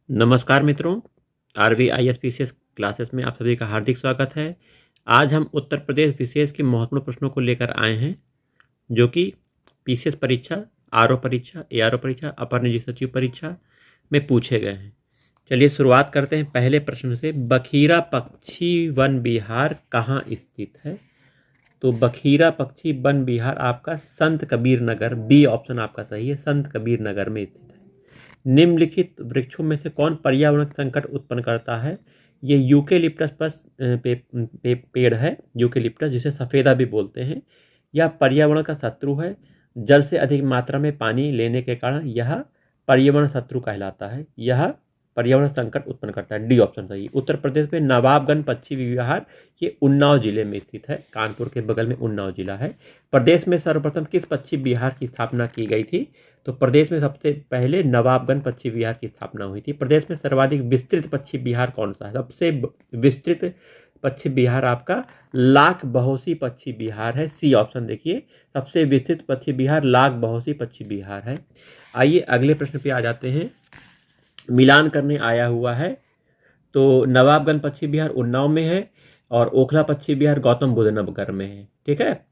नमस्कार मित्रों, RVISPCS classes में आप सभी का हार्दिक स्वागत है। आज हम उत्तर प्रदेश विशेष के महत्वपूर्ण प्रश्नों को लेकर आए हैं, जो कि PCS परीक्षा, RO परीक्षा, ARO परीक्षा, अपर निजी सचिव परीक्षा में पूछे गए हैं। चलिए शुरुआत करते हैं पहले प्रश्न से। बखीरा पक्षी वन विहार कहाँ स्थित है? तो बखीरा पक्षी वन विहार आपका संत कबीर नगर, बी ऑप्शन आपका सही है, संत कबीर नगर में स्थित है। निम्नलिखित वृक्षों में से कौन पर्यावरण संकट उत्पन्न करता है? ये यूकेलिप्टस पेड़ है, यूकेलिप्टस जिसे सफेदा भी बोलते हैं। यह पर्यावरण का शत्रु है। जल से अधिक मात्रा में पानी लेने के कारण यह पर्यावरण शत्रु कहलाता है। यह पर्यावरण संकट उत्पन्न करता है। डी ऑप्शन सही। उत्तर प्रदेश में नवाबगंज पक्षी विहार ये उन्नाव जिले में स्थित है, कानपुर के बगल में उन्नाव जिला है। प्रदेश में सर्वप्रथम किस पक्षी विहार की स्थापना की गई थी? तो प्रदेश में सबसे पहले नवाबगंज पक्षी विहार की स्थापना हुई थी। प्रदेश में सर्वाधिक विस्तृत पक्षी विहार कौन सा है? सबसे विस्तृत पक्षी विहार आपका लाख बहोसी पक्षी विहार है। सी ऑप्शन देखिए, सबसे विस्तृत पक्षी विहार लाख बहोसी पक्षी विहार है। आइए अगले प्रश्न पे आ जाते हैं। मिलान करने आया हुआ है। तो नवाबगंज पक्षी विहार उन्नाव में है और ओखला पक्षी विहार गौतम बुद्ध नगर में है। ठीक है।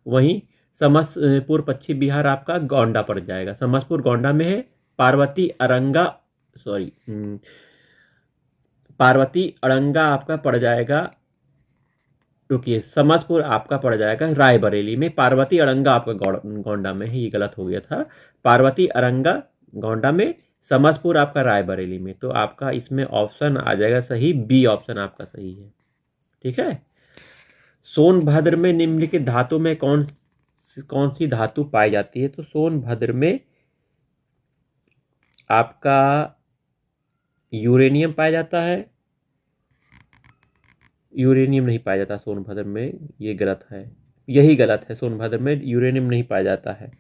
वहीं समस्तपुर पक्षी विहार आपका गोंडा पड़ जाएगा, समस्तपुर गोंडा में है। पार्वती अरंगा पार्वती अड़ंगा आपका पड़ जाएगा, रुकिए, समस्तपुर आपका पड़ जाएगा रायबरेली में। पार्वती अड़ंगा आपका गोंडा में है, ये गलत हो गया था। पार्वती अरंगा गोंडा में, समस्तपुर आपका रायबरेली में। तो आपका इसमें ऑप्शन आ जाएगा सही, बी ऑप्शन आपका सही है। ठीक है। सोनभद्र में निम्नलिखित धातु में कौन सी धातु पाई जाती है? तो सोनभद्र में आपका यूरेनियम पाया जाता है। यूरेनियम नहीं पाया जाता सोनभद्र में, ये गलत है, यही गलत है। सोनभद्र में यूरेनियम नहीं पाया जाता है।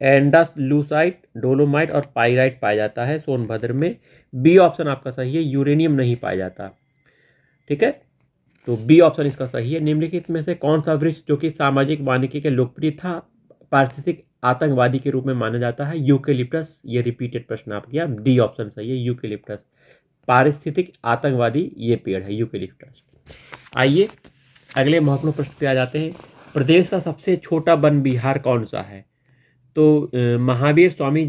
एंडालूसाइट, डोलोमाइट और पाइराइट पाया जाता है सोनभद्र में। बी ऑप्शन आपका सही है, यूरेनियम नहीं पाया जाता। ठीक है, तो बी ऑप्शन इसका सही है। निम्नलिखित में से कौन सा वृक्ष जो कि सामाजिक वानिकी के लोकप्रिय था पारिस्थितिक आतंकवादी के रूप में माना जाता है? यूकेलिप्टस। ये रिपीटेड प्रश्न आप किया, डी ऑप्शन सही है, यूकेलिप्टस। पारिस्थितिक आतंकवादी ये पेड़ है यूकेलिप्टस। आइए अगले महत्वपूर्ण प्रश्न पे आ जाते हैं। प्रदेश का सबसे छोटा वन विहार कौन सा है? तो महावीर स्वामी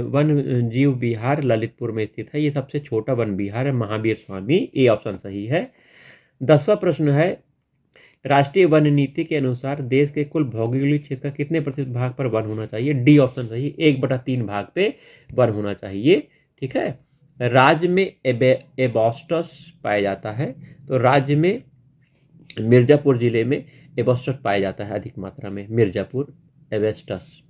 वन जीव विहार ललितपुर में स्थित है। ये सबसे छोटा वन विहार है, महावीर स्वामी। ए ऑप्शन सही है। 10वां प्रश्न है, राष्ट्रीय वन नीति के अनुसार देश के कुल भौगोलिक क्षेत्र का कितने प्रतिशत भाग पर वन होना चाहिए? डी ऑप्शन सही, 1/3 भाग पे वन होना चाहिए। ठीक है। राज्य में एबॉस्टस पाया जाता है। तो राज्य में मिर्जापुर जिले में एबॉस्टस पाया जाता है अधिक मात्रा में, मिर्जापुर एबेस्टस।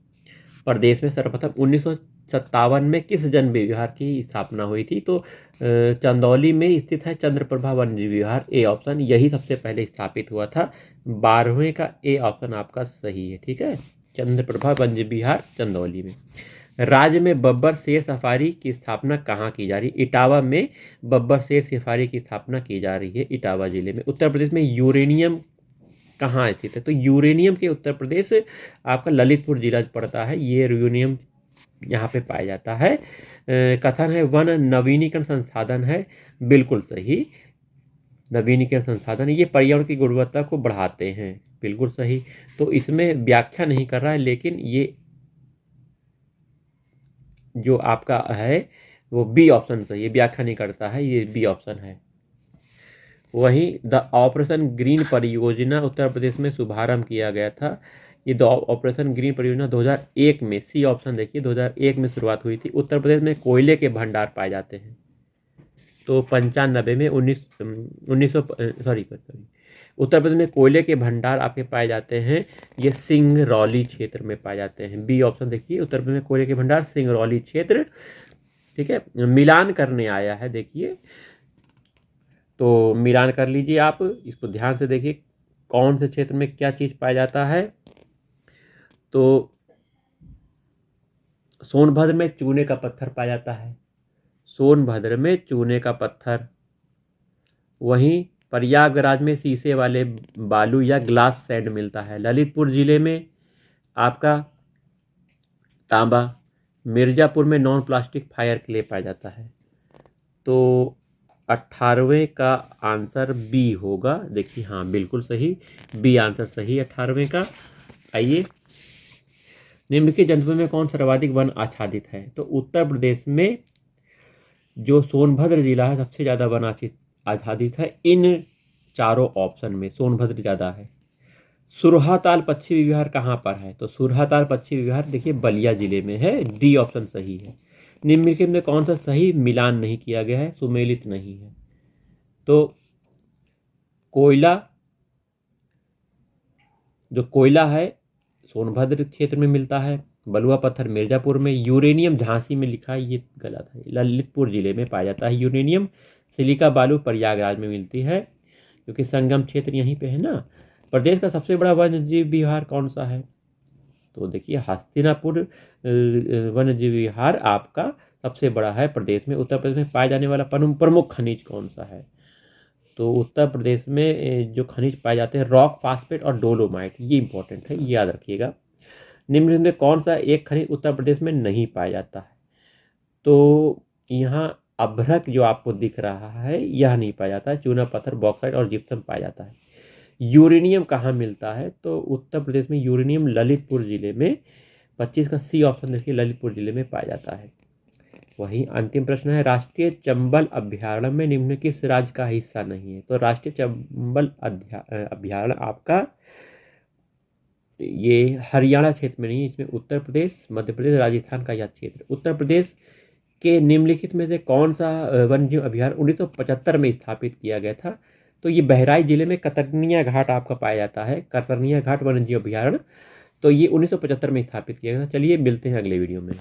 प्रदेश में सर्वप्रथम 1957 में किस वन विहार की स्थापना हुई थी? तो चंदौली में स्थित है Chandraprabha one Vihar. A option, यही सबसे पहले स्थापित हुआ था। 12वें का ए ऑप्शन आपका सही है। ठीक है, चंद्रप्रभा वन विहार चंदौली में। राज्य में बब्बर शेर सफारी की स्थापना कहाँ की जा रही है? इटावा में बब्बर शेर सफारी की स्थापना की जा रही है, इटावा जिले में। उत्तर प्रदेश में यूरेनियम कहाँ स्थित है? तो यूरेनियम के उत्तर प्रदेश आपका ललितपुर जिला पड़ता है। ये यूरेनियम यहाँ पे पाया जाता है। कथन है वन नवीनीकरण संसाधन है, बिल्कुल सही, नवीनीकरण संसाधन ये पर्यावरण की गुणवत्ता को बढ़ाते हैं, बिल्कुल सही। तो इसमें व्याख्या नहीं कर रहा है, लेकिन ये जो आपका है वो बी ऑप्शन सही है, व्याख्या नहीं करता है, ये बी ऑप्शन है। वहीं द ऑपरेशन ग्रीन परियोजना उत्तर प्रदेश में शुभारंभ किया गया था। ये द ऑपरेशन ग्रीन परियोजना 2001 में, सी ऑप्शन देखिए, 2001 में शुरुआत हुई थी। उत्तर प्रदेश में कोयले के भंडार पाए जाते हैं। तो 95 में उत्तर प्रदेश में कोयले के भंडार आपके पाए जाते हैं, ये सिंगरौली क्षेत्र में पाए जाते हैं। बी ऑप्शन देखिए, उत्तर प्रदेश में कोयले के भंडार सिंगरौली क्षेत्र। ठीक है। मिलान करने आया है, देखिए, तो मिलान कर लीजिए आप, इसको ध्यान से देखिए कौन से क्षेत्र में क्या चीज पाया जाता है। तो सोनभद्र में चूने का पत्थर पाया जाता है, सोनभद्र में चूने का पत्थर। वहीं प्रयागराज में शीशे वाले बालू या ग्लास सैंड मिलता है। ललितपुर जिले में आपका तांबा। मिर्जापुर में नॉन प्लास्टिक फायर क्ले पाया जाता है। तो 18वें का आंसर बी होगा। देखिए हाँ बिल्कुल सही, बी आंसर सही 18वें का। आइए, निम्नलिखित जनपद में कौन सर्वाधिक वन आच्छादित है? तो उत्तर प्रदेश में जो सोनभद्र जिला है सबसे ज़्यादा वन आच्छादित है। इन चारों ऑप्शन में सोनभद्र ज़्यादा है। सुरहाताल पक्षी विहार कहाँ पर है? तो सुरहाताल पक्षी विहार देखिए बलिया जिले में है। डी ऑप्शन सही है। निम्नलिखित में कौन सा सही मिलान नहीं किया गया है? सुमेलित नहीं है। तो कोयला, जो कोयला है सोनभद्र क्षेत्र में मिलता है, बलुआ पत्थर मिर्जापुर में, यूरेनियम झांसी में लिखा है, ये गलत है, ललितपुर जिले में पाया जाता है यूरेनियम। सिलिका बालू प्रयागराज में मिलती है क्योंकि संगम क्षेत्र यहीं पे है ना। प्रदेश का सबसे बड़ा वन्यजीव विहार कौन सा है? तो देखिए हस्तिनापुर वन्यजीव विहार आपका सबसे बड़ा है प्रदेश में। उत्तर प्रदेश में पाए जाने वाला प्रमुख खनिज कौन सा है? तो उत्तर प्रदेश में जो खनिज पाए जाते हैं रॉक फास्फेट और डोलोमाइट, ये इंपॉर्टेंट है, ये याद रखिएगा। निम्न में कौन सा एक खनिज उत्तर प्रदेश में नहीं पाया जाता है? तो यहाँ अभ्रक जो आपको दिख रहा है यह नहीं पाया जाता है। चूना पत्थर, बॉक्साइट और जिप्सम पाया जाता है। यूरेनियम कहाँ मिलता है? तो उत्तर प्रदेश में यूरेनियम ललितपुर जिले में, 25 का सी ऑप्शन देखिए, ललितपुर जिले में पाया जाता है। वहीं अंतिम प्रश्न है, राष्ट्रीय चंबल अभ्यारण्य में निम्न किस राज्य का हिस्सा नहीं है? तो राष्ट्रीय चंबल अभ्यारण्य आपका ये हरियाणा क्षेत्र में नहीं है, इसमें उत्तर प्रदेश, मध्य प्रदेश, राजस्थान का यह क्षेत्र। उत्तर प्रदेश के निम्नलिखित में से कौन सा वन्यजीव अभ्यारण्य 1975 में स्थापित किया गया था? तो ये बहराइच जिले में कतरनिया घाट आपका पाया जाता है, कतरनिया घाट वन्यजीव अभ्यारण्य। तो ये 1975 में स्थापित किया गया था। चलिए मिलते हैं अगले वीडियो में।